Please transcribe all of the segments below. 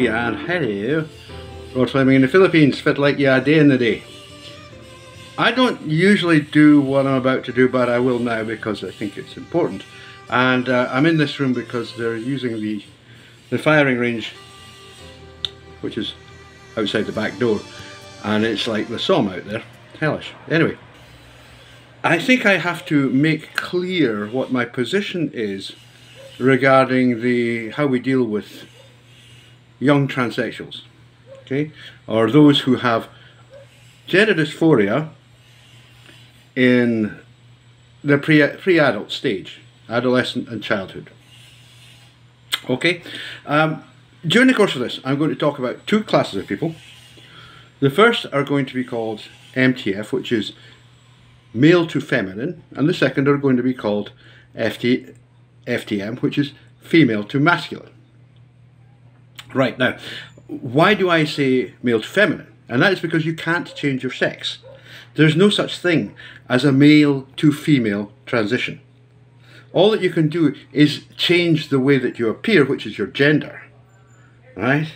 me and hello. Road climbing in the Philippines, fit like you a day in the day. I don't usually do what I'm about to do, but I will now because I think it's important. And I'm in this room because they're using the firing range, which is outside the back door, and it's like the Somme out there. Hellish. Anyway, I think I have to make clear what my position is regarding how we deal with young transsexuals, okay, or those who have gender dysphoria in the pre-adult stage, adolescent and childhood. Okay, during the course of this, I'm going to talk about two classes of people. The first are going to be called MTF, which is male to feminine, and the second are going to be called FTM, which is female to masculine. Right, now, why do I say male to feminine? And that is because you can't change your sex. There's no such thing as a male to female transition. All that you can do is change the way that you appear, which is your gender. Right?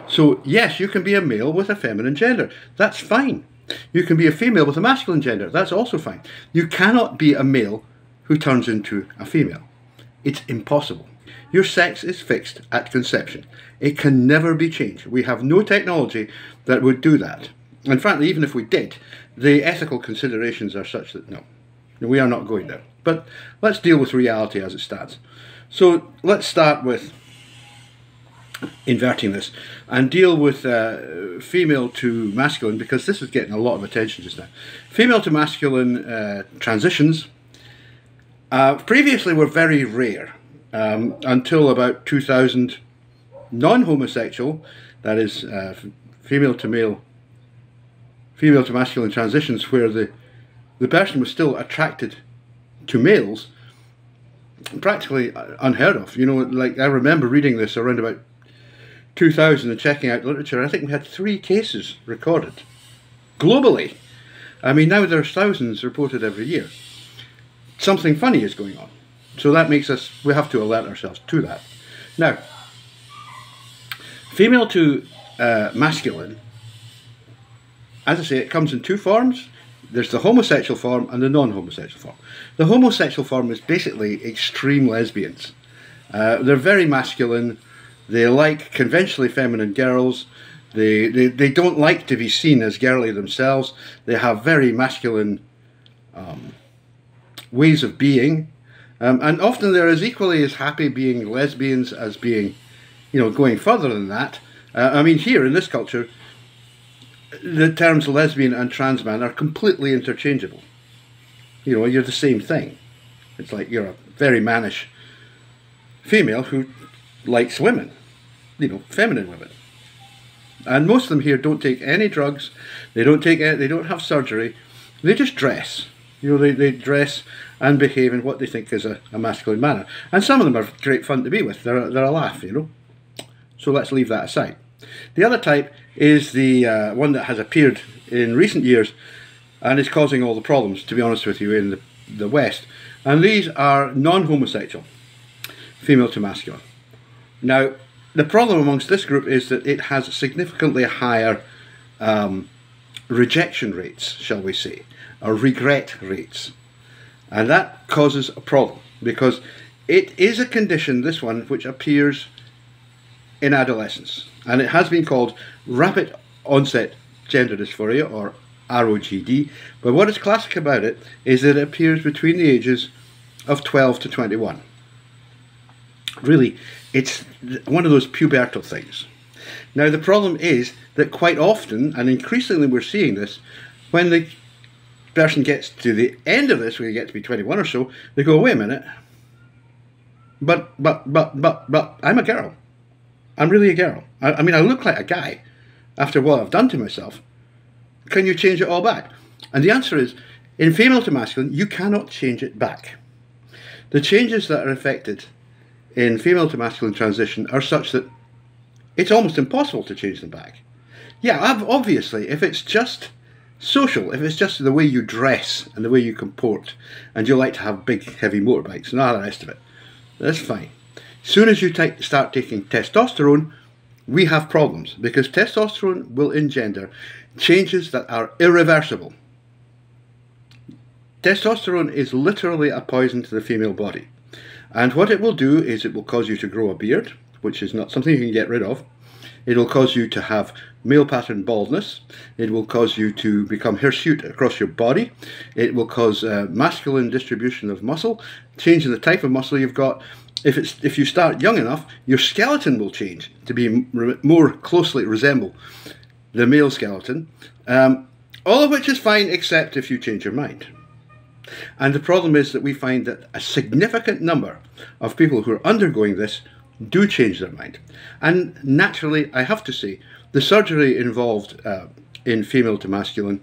So, yes, you can be a male with a feminine gender. That's fine. You can be a female with a masculine gender. That's also fine. You cannot be a male who turns into a female. It's impossible. Your sex is fixed at conception. It can never be changed. We have no technology that would do that. And frankly, even if we did, the ethical considerations are such that no, we are not going there. But let's deal with reality as it stands. So let's start with inverting this and deal with female to masculine, because this is getting a lot of attention just now. Female to masculine transitions previously were very rare. Until about 2000, non-homosexual, that is female to male, female to masculine transitions, where the person was still attracted to males, practically unheard of. You know, like I remember reading this around about 2000 and checking out literature. I think we had 3 cases recorded globally. I mean, now there's thousands reported every year. Something funny is going on. So that makes us, we have to alert ourselves to that. Now, female to masculine, as I say, it comes in 2 forms. There's the homosexual form and the non-homosexual form. The homosexual form is basically extreme lesbians. They're very masculine. They like conventionally feminine girls. They don't like to be seen as girly themselves. They have very masculine ways of being. And often they're as equally as happy being lesbians as being, you know, going further than that. I mean, here in this culture, the terms lesbian and trans man are completely interchangeable. You know, you're the same thing. It's like you're a very mannish female who likes women, you know, feminine women. And most of them here don't take any drugs. They don't have surgery. They just dress. You know, they dress and behave in what they think is a masculine manner. And some of them are great fun to be with. They're a laugh, you know. So let's leave that aside. The other type is the one that has appeared in recent years and is causing all the problems, to be honest with you, in the West. And these are non-homosexual, female to masculine. Now, the problem amongst this group is that it has significantly higher rejection rates, shall we say, or regret rates. And that causes a problem because it is a condition, this one, which appears in adolescence. And it has been called rapid onset gender dysphoria, or ROGD. But what is classic about it is that it appears between the ages of 12 to 21. Really, it's one of those pubertal things. Now, the problem is that quite often, and increasingly we're seeing this, when the person gets to the end of this, when you get to be 21 or so, they go, wait a minute, but I'm a girl. I'm really a girl. I mean, I look like a guy after what I've done to myself. Can you change it all back? And the answer is, in female to masculine, you cannot change it back. The changes that are affected in female to masculine transition are such that it's almost impossible to change them back. Yeah, obviously, if it's just social, if it's just the way you dress and the way you comport, and you like to have big, heavy motorbikes and all the rest of it, that's fine. As soon as you start taking testosterone, we have problems, because testosterone will engender changes that are irreversible. Testosterone is literally a poison to the female body. And what it will do is it will cause you to grow a beard, which is not something you can get rid of. It will cause you to have male pattern baldness. It will cause you to become hirsute across your body. It will cause masculine distribution of muscle, change in the type of muscle you've got. If you start young enough, your skeleton will change to be more closely resemble the male skeleton. All of which is fine, except if you change your mind. And the problem is that we find that a significant number of people who are undergoing this do change their mind. And naturally, I have to say, the surgery involved in female to masculine,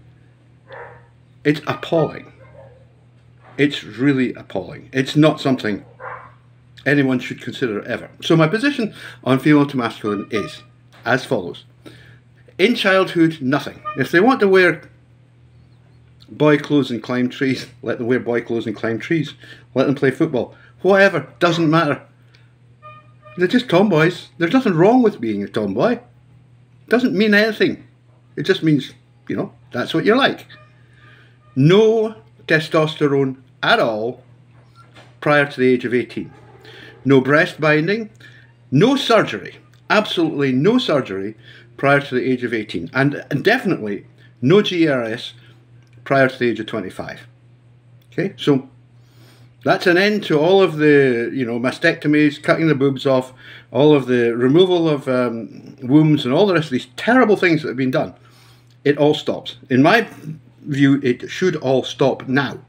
it's appalling. It's really appalling. It's not something anyone should consider ever. So my position on female to masculine is as follows. In childhood, nothing. If they want to wear boy clothes and climb trees, let them wear boy clothes and climb trees. Let them play football. Whatever, doesn't matter. They're just tomboys. There's nothing wrong with being a tomboy. Doesn't mean anything. It just means, you know, that's what you're like. No testosterone at all prior to the age of 18. No breast binding, no surgery, absolutely no surgery prior to the age of 18. And definitely no GRS prior to the age of 25. Okay, so that's an end to all of the, you know, mastectomies, cutting the boobs off, all of the removal of wombs and all the rest of these terrible things that have been done. It all stops. In my view, it should all stop now.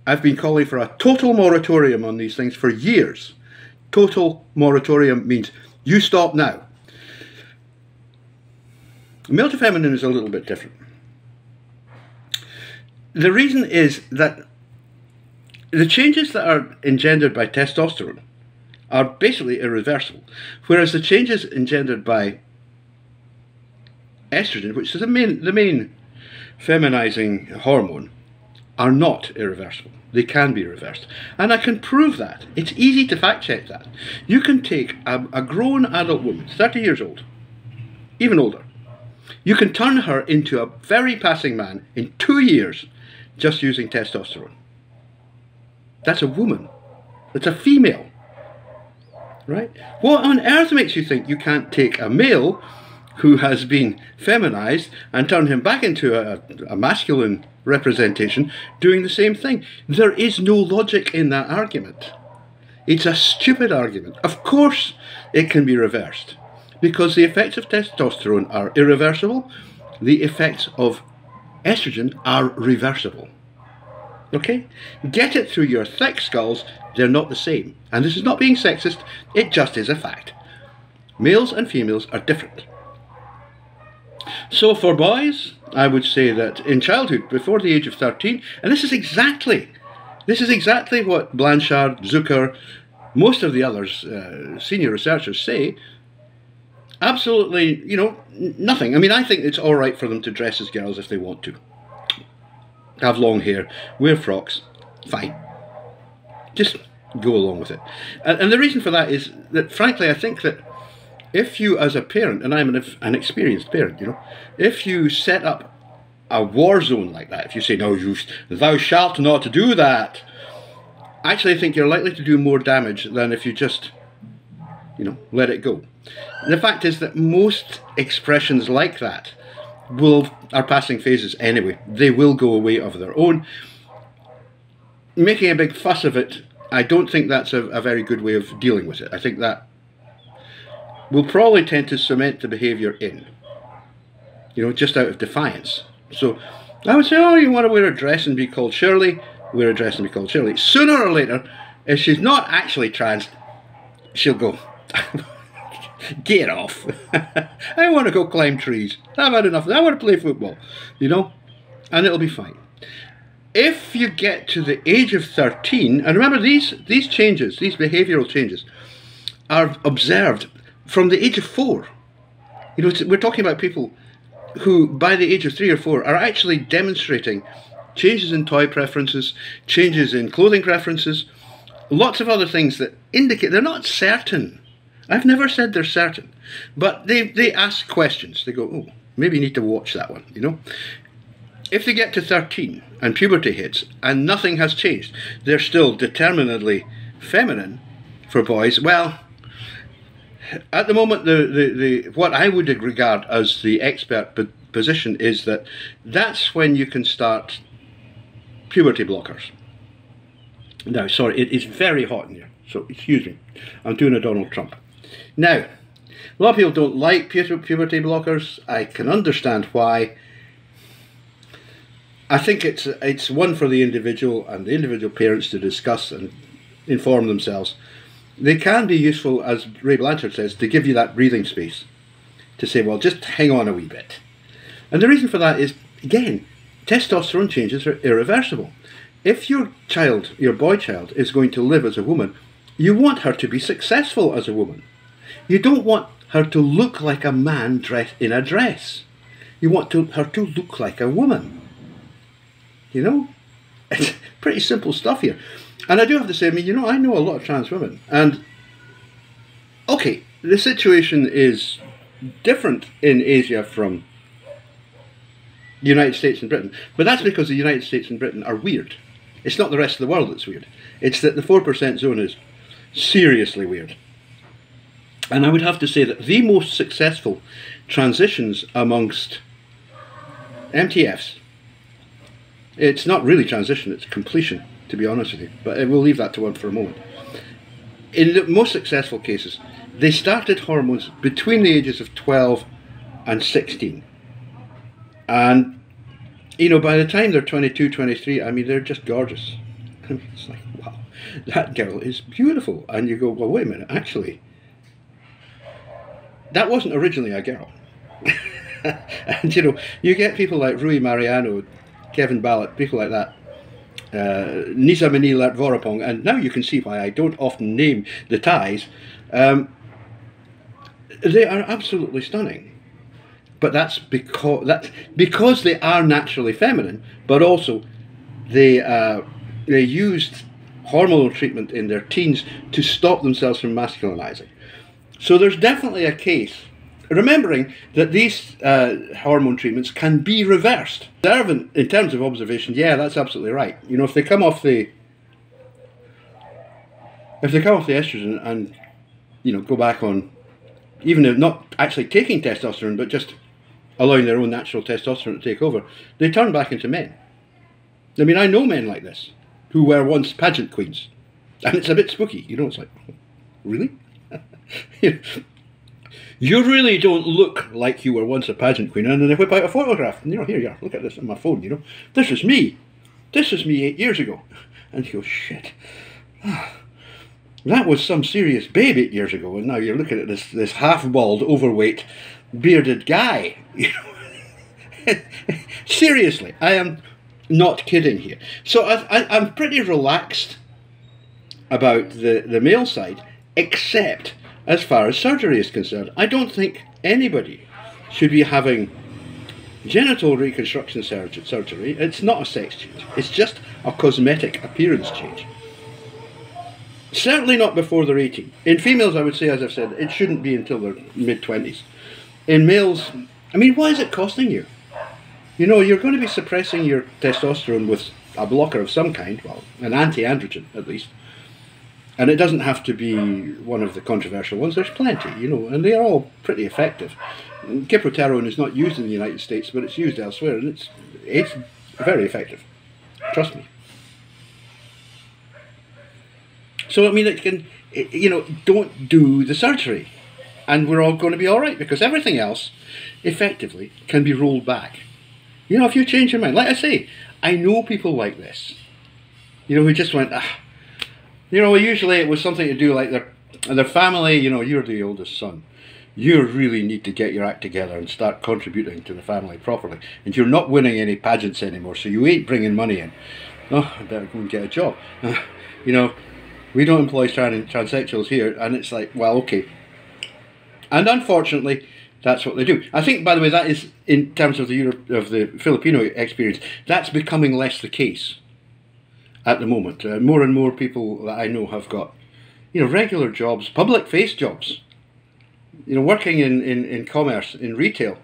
I've been calling for a total moratorium on these things for years. Total moratorium means you stop now. Male to feminine is a little bit different. The reason is that the changes that are engendered by testosterone are basically irreversible, whereas the changes engendered by estrogen, which is the main feminizing hormone, are not irreversible. They can be reversed. And I can prove that. It's easy to fact check that. You can take a grown adult woman, 30 years old, even older. You can turn her into a very passing man in 2 years just using testosterone. That's a woman. That's a female. Right? What on earth makes you think you can't take a male who has been feminized and turn him back into a masculine representation doing the same thing? There is no logic in that argument. It's a stupid argument. Of course it can be reversed, because the effects of testosterone are irreversible. The effects of estrogen are reversible. Okay? Get it through your thick skulls, they're not the same. And this is not being sexist, it just is a fact. Males and females are different. So for boys, I would say that in childhood, before the age of 13, and this is exactly what Blanchard, Zucker, most of the others, senior researchers say, absolutely, you know, nothing. I mean, I think it's all right for them to dress as girls if they want to. Have long hair, wear frocks, fine. Just go along with it. And the reason for that is that, frankly, I think that if you, as a parent, and I'm an experienced parent, you know, if you set up a war zone like that, if you say, no, thou shalt not do that, actually I think you're likely to do more damage than if you just, you know, let it go. And the fact is that most expressions like that are passing phases anyway. They will go away of their own. Making a big fuss of it, I don't think that's a very good way of dealing with it. I think that will probably tend to cement the behaviour in, you know, just out of defiance. So I would say, oh, you want to wear a dress and be called Shirley, wear a dress and be called Shirley. Sooner or later, if she's not actually trans, she'll go, get off. I want to go climb trees. I've had enough. I want to play football, you know, and it'll be fine. If you get to the age of 13, and remember these changes, these behavioural changes, are observed from the age of 4. You know, we're talking about people who, by the age of 3 or 4, are actually demonstrating changes in toy preferences, changes in clothing preferences, lots of other things that indicate they're not certain I've never said they're certain, but they ask questions. They go, oh, maybe you need to watch that one, you know. If they get to 13 and puberty hits and nothing has changed, they're still determinedly feminine for boys, well, at the moment, what I would regard as the expert position is that that's when you can start puberty blockers. Now, sorry, it is very hot in here, so excuse me. I'm doing a Donald Trump. Now, a lot of people don't like puberty blockers. I can understand why. I think it's one for the individual and the individual parents to discuss and inform themselves. They can be useful, as Ray Blanchard says, to give you that breathing space, to say, well, just hang on a wee bit. And the reason for that is, again, testosterone changes are irreversible. If your child, your boy child, is going to live as a woman, you want her to be successful as a woman. You don't want her to look like a man dressed in a dress. You want her to look like a woman. You know? It's pretty simple stuff here. And I do have to say, I mean, you know, I know a lot of trans women. And, okay, the situation is different in Asia from the United States and Britain. But that's because the United States and Britain are weird. It's not the rest of the world that's weird. It's that the 4% zone is seriously weird. And I would have to say that the most successful transitions amongst MTFs, it's not really transition, it's completion, to be honest with you. But we'll leave that to one for a moment. In the most successful cases, they started hormones between the ages of 12 and 16. And, you know, by the time they're 22, 23, I mean, they're just gorgeous. I mean, it's like, wow, that girl is beautiful. And you go, well, wait a minute, actually, that wasn't originally a girl. And, you know, you get people like Rui Mariano, Kevin Ballett, people like that, Nisa Manila Vorapong, and now you can see why I don't often name the Thais. They are absolutely stunning. But that's because they are naturally feminine, but also they used hormonal treatment in their teens to stop themselves from masculinizing. So there's definitely a case, remembering that these hormone treatments can be reversed. In terms of observation, yeah, that's absolutely right. You know, if they come off the estrogen and, you know, go back on, even if not actually taking testosterone, but just allowing their own natural testosterone to take over, they turn back into men. I mean, I know men like this, who were once pageant queens. And it's a bit spooky, you know, it's like, really? You really don't look like you were once a pageant queen. And then they whip out a photograph, and, you know, here you are, look at this on my phone, you know. This is me. This is me 8 years ago. And you go, shit. That was some serious babe 8 years ago, and now you're looking at this half-bald, overweight, bearded guy. Seriously, I am not kidding here. So I'm pretty relaxed about the male side, except as far as surgery is concerned. I don't think anybody should be having genital reconstruction surgery. It's not a sex change. It's just a cosmetic appearance change. Certainly not before they're 18. In females, I would say, as I've said, it shouldn't be until they're mid-20s. In males, I mean, what is it costing you? You know, you're going to be suppressing your testosterone with a blocker of some kind, well, an anti-androgen at least. And it doesn't have to be one of the controversial ones. There's plenty, you know, and they're all pretty effective. Cyproterone is not used in the United States, but it's used elsewhere, and it's very effective. Trust me. So, I mean, it can, you know, don't do the surgery, and we're all going to be all right, because everything else, effectively, can be rolled back. You know, if you change your mind, like I say, I know people like this, you know, who just went, you know, usually it was something to do like their family, you know, you're the oldest son. You really need to get your act together and start contributing to the family properly. And you're not winning any pageants anymore, so you ain't bringing money in. Oh, I better go and get a job. You know, we don't employ transsexuals here, and it's like, well, okay. And unfortunately, that's what they do. I think, by the way, that is, in terms of the Filipino experience, that's becoming less the case at the moment. More and more people that I know have got, you know, regular jobs, public face jobs, working in commerce, in retail,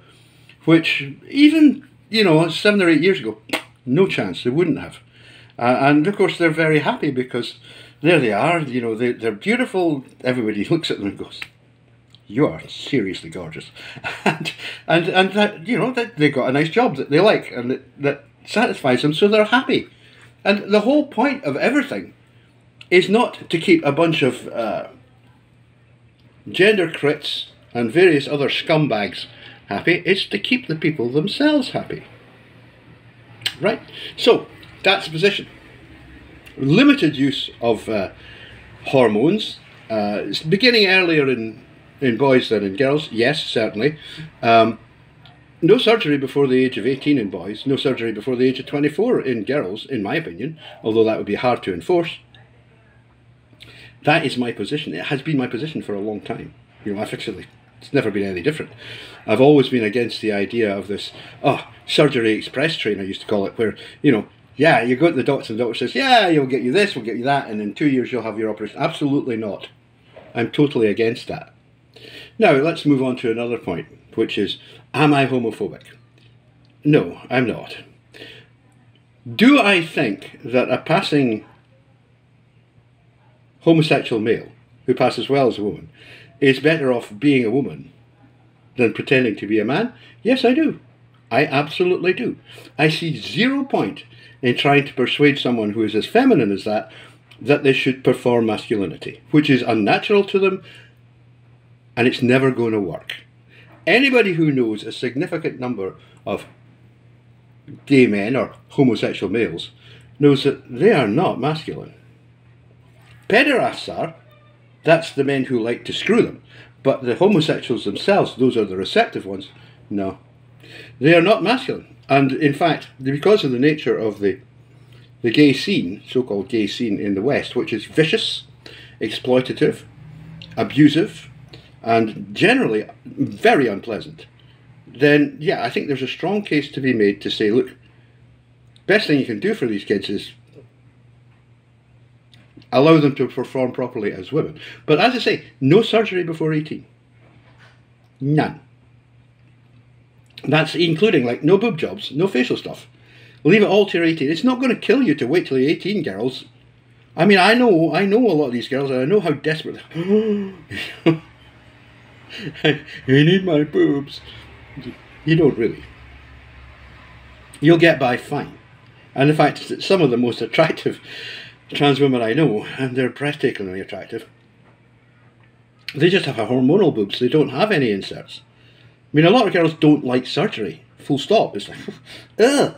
which even, 7 or 8 years ago, no chance, they wouldn't have. And of course they're very happy because there they are, they're beautiful. Everybody looks at them and goes, "You are seriously gorgeous," and that that they got a nice job that they like and that satisfies them, so they're happy. And the whole point of everything is not to keep a bunch of gender crits and various other scumbags happy. It's to keep the people themselves happy. Right? So that's the position. Limited use of hormones. It's beginning earlier in boys than in girls. Yes, certainly. No surgery before the age of 18 in boys. No surgery before the age of 24 in girls, in my opinion, although that would be hard to enforce. That is my position. It has been my position for a long time. Officially, it's never been any different. I've always been against the idea of this, surgery express train, I used to call it, where, yeah, you go to the doctor and the doctor says, yeah, you'll get you this, we'll get you that, and in 2 years you'll have your operation. Absolutely not. I'm totally against that. Now, let's move on to another point, which is, am I homophobic? No, I'm not. Do I think that a passing homosexual male, who passes well as a woman, is better off being a woman than pretending to be a man? Yes, I do. I absolutely do. I see zero point in trying to persuade someone who is as feminine as that they should perform masculinity, which is unnatural to them, and it's never going to work. Anybody who knows a significant number of gay men or homosexual males knows that they are not masculine. Pederasts are. That's the men who like to screw them. But the homosexuals themselves, those are the receptive ones, no. They are not masculine. And in fact, because of the nature of the gay scene, so-called gay scene in the West, which is vicious, exploitative, abusive, and generally very unpleasant, then yeah, I think there's a strong case to be made to say, look, best thing you can do for these kids is allow them to perform properly as women. But as I say, no surgery before 18. None. That's including like no boob jobs, no facial stuff. Leave it all to your 18. It's not going to kill you to wait till you're 18, girls. I mean, I know a lot of these girls, and I know how desperate. I need my boobs. You don't really. You'll get by fine. And in fact, some of the most attractive trans women I know, and they're breathtakingly attractive, they just have a hormonal boobs. They don't have any inserts. I mean, a lot of girls don't like surgery. Full stop. It's like, ugh,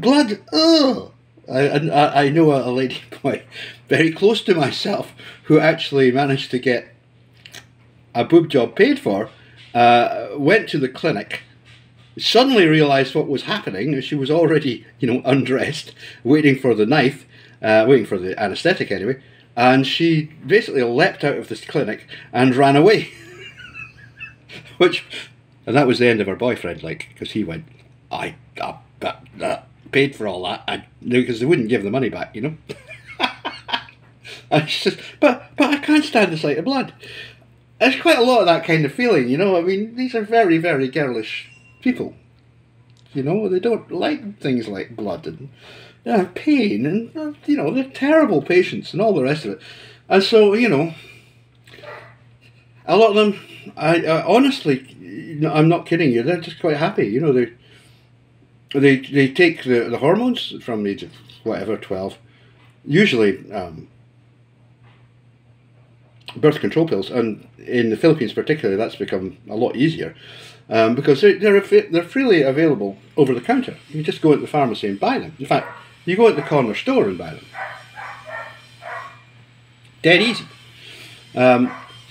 blood, ugh. I know a lady boy very close to myself who actually managed to get a boob job paid for, went to the clinic, suddenly realised what was happening, and she was already, undressed, waiting for the knife, waiting for the anaesthetic anyway, and she basically leapt out of this clinic and ran away. And that was the end of her boyfriend, because he went, I paid for all that, because they wouldn't give the money back, And she says, but I can't stand the sight of blood. There's quite a lot of that kind of feeling, I mean, these are very, very girlish people. They don't like things like blood and pain and, they're terrible patients and all the rest of it. And so, a lot of them, I honestly, I'm not kidding you, they're just quite happy. They take the hormones from the age of whatever, 12, usually birth control pills, and in the Philippines particularly that's become a lot easier because they're freely available over the counter. You just go into the pharmacy and buy them. In fact, you go into the corner store and buy them. Dead easy.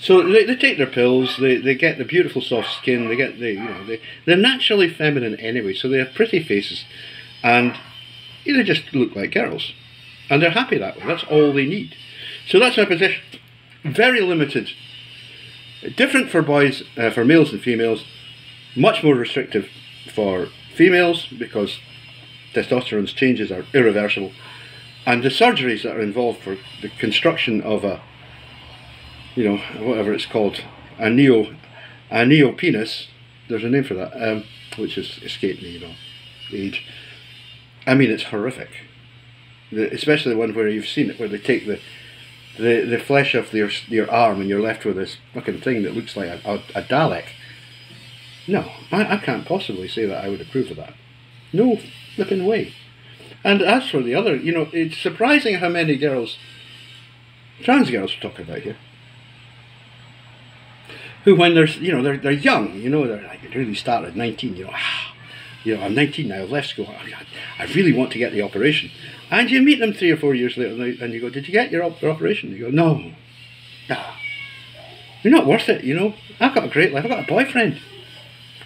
So they take their pills, they get the beautiful soft skin, they get they're naturally feminine anyway, so they have pretty faces, and they just look like girls, and they're happy that way. That's all they need. So that's my position. Very limited, different for boys, for males and females, much more restrictive for females because testosterone's changes are irreversible, and the surgeries that are involved for the construction of a, whatever it's called, a a neopenis, there's a name for that, which has escaped me, you know, age. I mean, it's horrific. Especially the one where you've seen it, where they take the flesh off your arm and you're left with this fucking thing that looks like a Dalek. No, I can't possibly say that I would approve of that. No flipping way. And as for the other, you know, it's surprising how many girls, trans girls we're talking about here, who when they're, you know, they're young, you know, they're like, really start at 19, you know, I'm 19 now, I've left school, I really want to get the operation. And you meet them 3 or 4 years later and you go, did you get your operation? You go, no. You're not worth it, you know. I've got a great life, I've got a boyfriend.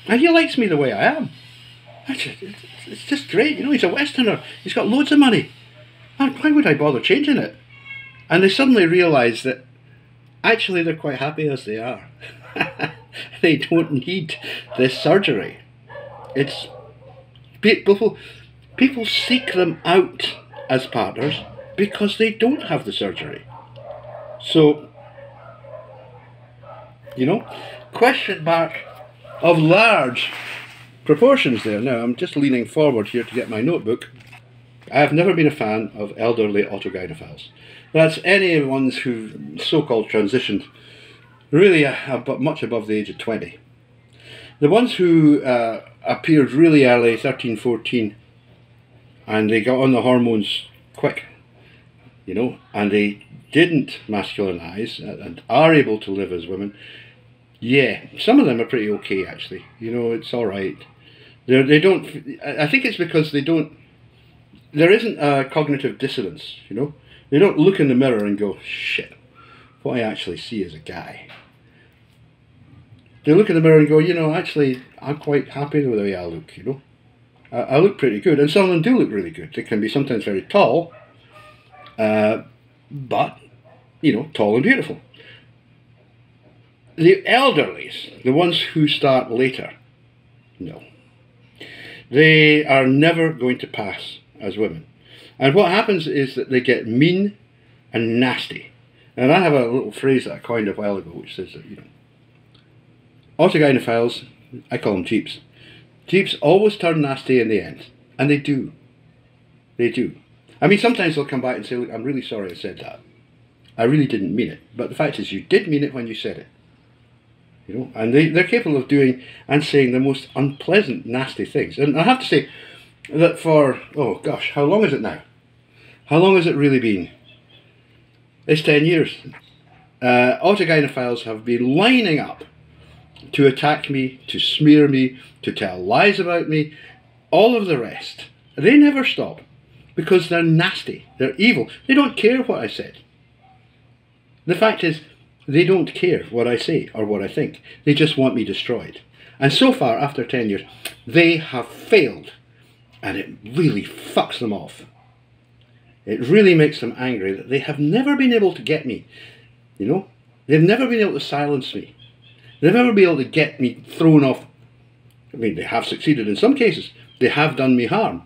And he likes me the way I am. It's just great, you know, he's a Westerner, he's got loads of money. And why would I bother changing it? And they suddenly realise that actually they're quite happy as they are. They don't need this surgery. It's people seek them out as partners because they don't have the surgery. So, you know, question mark of large proportions there. Now, I'm just leaning forward here to get my notebook. I have never been a fan of elderly autogynephiles. That's any ones who so-called transitioned really much above the age of 20. The ones who appeared really early, 13, 14, and they got on the hormones quick, you know, and they didn't masculinize and are able to live as women. Yeah, some of them are pretty okay actually. You know, it's all right. They don't. I think it's because they don't. There isn't a cognitive dissonance. You know, they don't look in the mirror and go, "Shit, what I actually see is a guy." They look in the mirror and go, you know, actually, I'm quite happy with the way I look. You know, I look pretty good, and some of them do look really good. They can be sometimes very tall, but you know, tall and beautiful. The elderlies, the ones who start later, no. They are never going to pass as women. And what happens is that they get mean and nasty. And I have a little phrase that I coined a while ago which says that, you know, autogynephiles, I call them jeeps. Jeeps always turn nasty in the end. And they do. They do. I mean, sometimes they'll come back and say, look, I'm really sorry I said that. I really didn't mean it. But the fact is, you did mean it when you said it. You know, and they're capable of doing and saying the most unpleasant, nasty things. And I have to say that for, oh gosh, how long is it now? How long has it really been? It's 10 years. Autogynephiles have been lining up to attack me, to smear me, to tell lies about me, all of the rest. They never stop because they're nasty, they're evil. They don't care what I said. The fact is, they don't care what I say or what I think. They just want me destroyed. And so far, after 10 years, they have failed. And it really fucks them off. It really makes them angry that they have never been able to get me. You know? They've never been able to silence me. They've never been able to get me thrown off. I mean, they have succeeded in some cases. They have done me harm.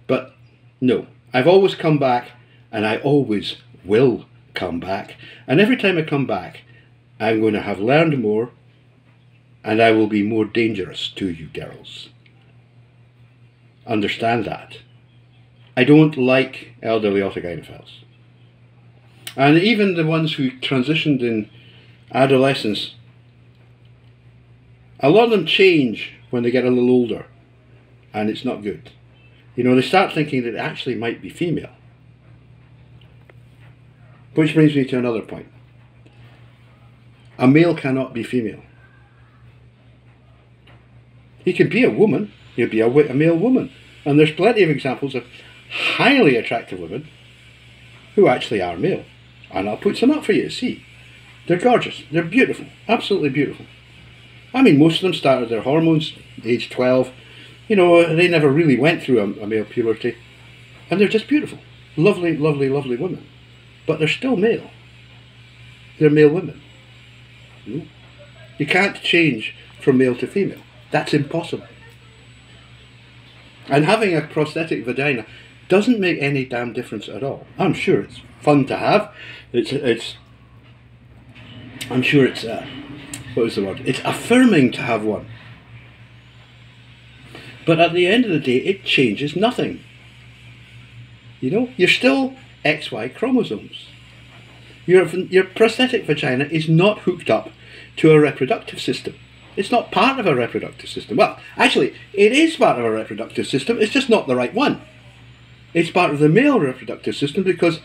But no, I've always come back, and I always will come back. And every time I come back, I'm going to have learned more, and I will be more dangerous to you girls. Understand that. I don't like elderly autogynephiles. And even the ones who transitioned in adolescence, a lot of them change when they get a little older, and it's not good. You know, they start thinking that it actually might be female. Which brings me to another point. A male cannot be female. He can be a woman, he'll be a male woman. And there's plenty of examples of highly attractive women who actually are male. And I'll put some up for you to see. They're gorgeous, they're beautiful, absolutely beautiful. I mean, most of them started their hormones age 12. You know, they never really went through a male puberty. And they're just beautiful. Lovely, lovely, lovely women. But they're still male. They're male women. You can't change from male to female. That's impossible. And having a prosthetic vagina doesn't make any damn difference at all. I'm sure it's fun to have. I'm sure it's what was the word? It's affirming to have one. But at the end of the day, it changes nothing. You know, you're still XY chromosomes. Your prosthetic vagina is not hooked up to a reproductive system. It's not part of a reproductive system. Well, actually, it is part of a reproductive system. It's just not the right one. It's part of the male reproductive system because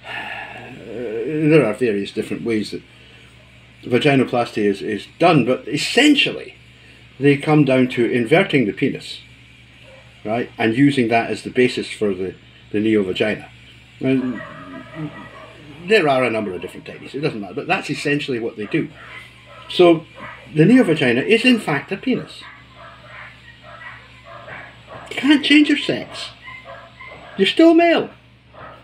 there are various different ways that vaginoplasty is done, but essentially they come down to inverting the penis, right, and using that as the basis for the neovagina. And there are a number of different techniques, it doesn't matter, but that's essentially what they do. So the neovagina is in fact a penis. You can't change your sex. You're still male.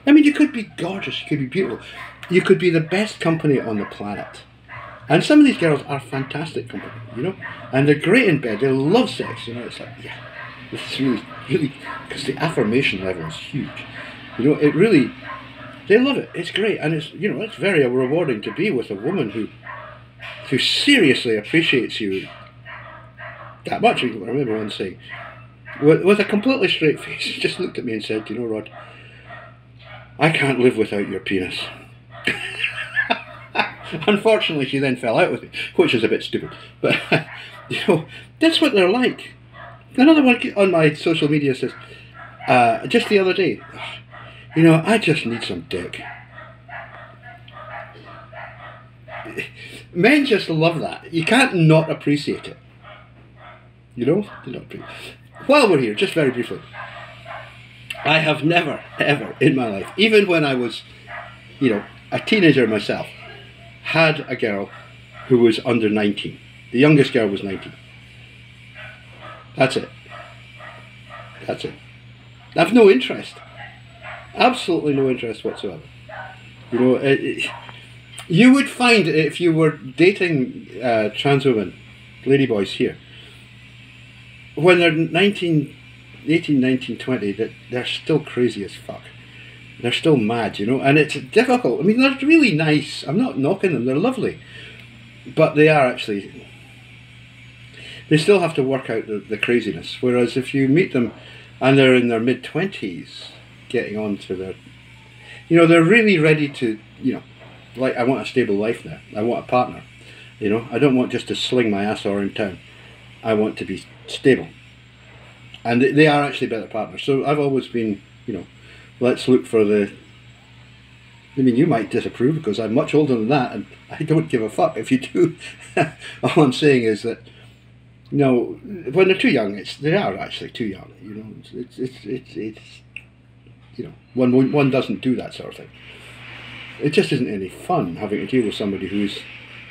I mean, you could be gorgeous, you could be beautiful, you could be the best company on the planet. And some of these girls are fantastic company, you know, and they're great in bed, they love sex, you know, it's like, yeah, this is really, because the affirmation level is huge. You know, it really, they love it, it's great, and it's, you know, it's very rewarding to be with a woman who seriously appreciates you that much. I remember one saying, with a completely straight face, she just looked at me and said, you know, Rod, I can't live without your penis. Unfortunately, she then fell out with me, which is a bit stupid. But, you know, that's what they're like. Another one on my social media says, just the other day, you know, I just need some dick. Men just love that. You can't not appreciate it. You know? While we're here, just very briefly, I have never, ever in my life, even when I was, you know, a teenager myself, had a girl who was under 19. The youngest girl was 19. That's it. That's it. I have no interest. Absolutely no interest whatsoever. You know, you would find if you were dating trans women, ladyboys here, when they're 18, 19, 20, that they're still crazy as fuck. They're still mad, you know, and it's difficult. I mean, they're really nice. I'm not knocking them. They're lovely. But they are actually, they still have to work out the craziness. Whereas if you meet them and they're in their mid-20s, getting on to their, you know, they're really ready to, you know, like, I want a stable life now. I want a partner. You know, I don't want just to sling my ass around town. I want to be stable. And they are actually better partners. So I've always been, you know, let's look for the, I mean, you might disapprove because I'm much older than that and I don't give a fuck if you do. All I'm saying is that, you know, when they're too young, they are actually too young, you know, it's you know, one doesn't do that sort of thing. It just isn't any fun having to deal with somebody who's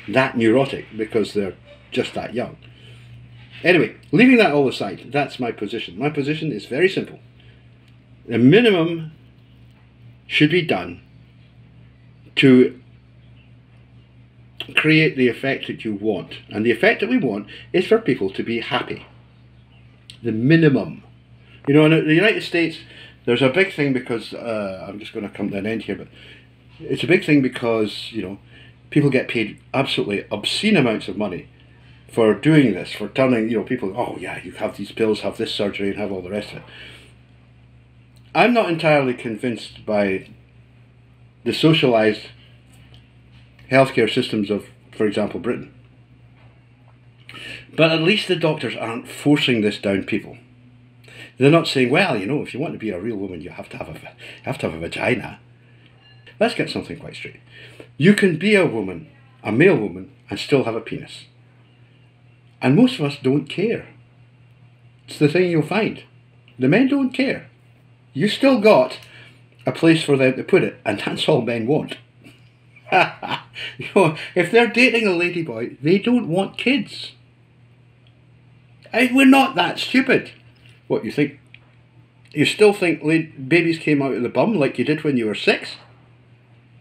that neurotic because they're just that young. Anyway, leaving that all aside, that's my position. My position is very simple. The minimum should be done to create the effect that you want. And the effect that we want is for people to be happy. The minimum. You know, in the United States, there's a big thing because, I'm just going to come to an end here, but it's a big thing because, you know, people get paid absolutely obscene amounts of money for doing this, for telling, you know, people, oh yeah, you have these pills, have this surgery, and have all the rest of it. I'm not entirely convinced by the socialised healthcare systems of, for example, Britain. But at least the doctors aren't forcing this down people. They're not saying, well, you know, if you want to be a real woman, you have to have a vagina. Let's get something quite straight. You can be a woman, a male woman, and still have a penis. And most of us don't care. It's the thing you'll find. The men don't care. You still got a place for them to put it, and that's all men want. You know, if they're dating a ladyboy, they don't want kids. We're not that stupid. What, you think? You still think babies came out of the bum like you did when you were 6?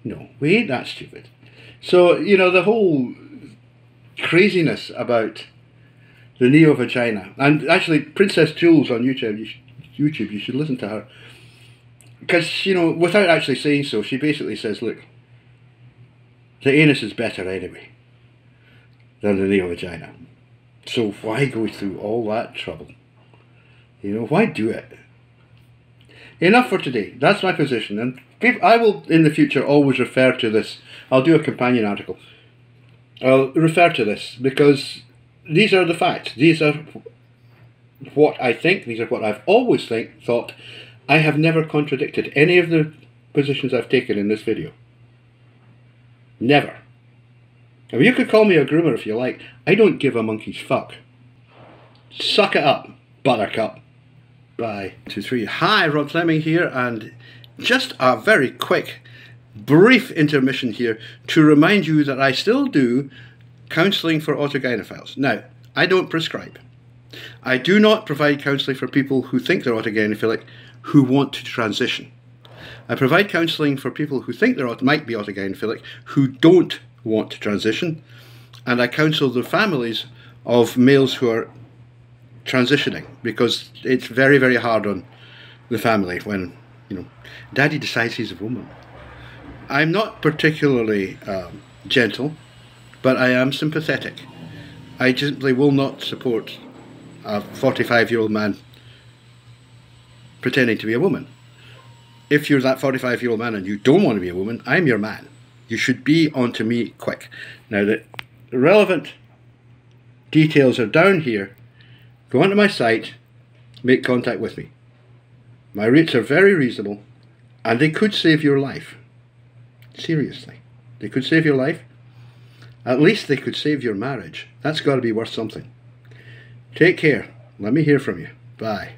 No, we ain't that stupid. So, you know, the whole craziness about the neo-vagina, and actually Princess Jules on YouTube, you should listen to her. Because, you know, without actually saying so, she basically says, look, the anus is better anyway. than the neo vagina. So why go through all that trouble? You know, why do it? Enough for today. That's my position, and I will in the future always refer to this. I'll do a companion article. I'll refer to this because these are the facts. These are what I think. These are what I've always thought. I have never contradicted any of the positions I've taken in this video. Never. I mean, you could call me a groomer if you like. I don't give a monkey's fuck. Suck it up, buttercup. Bye. 2, 3. Hi, Rod Fleming here, and just a very quick, brief intermission here to remind you that I still do counselling for autogynephiles. Now, I don't prescribe. I do not provide counselling for people who think they're autogynephilic who want to transition. I provide counselling for people who think they might be autogynephilic who don't want to transition, and I counsel the families of males who are transitioning, because it's very, very hard on the family when, you know, daddy decides he's a woman. I'm not particularly gentle, but I am sympathetic. I simply will not support a 45-year-old man pretending to be a woman. If you're that 45-year-old man and you don't want to be a woman, I'm your man. You should be onto me quick. Now, the relevant details are down here. Go onto my site, make contact with me. My rates are very reasonable, and they could save your life. Seriously. They could save your life. At least they could save your marriage. That's got to be worth something. Take care. Let me hear from you. Bye.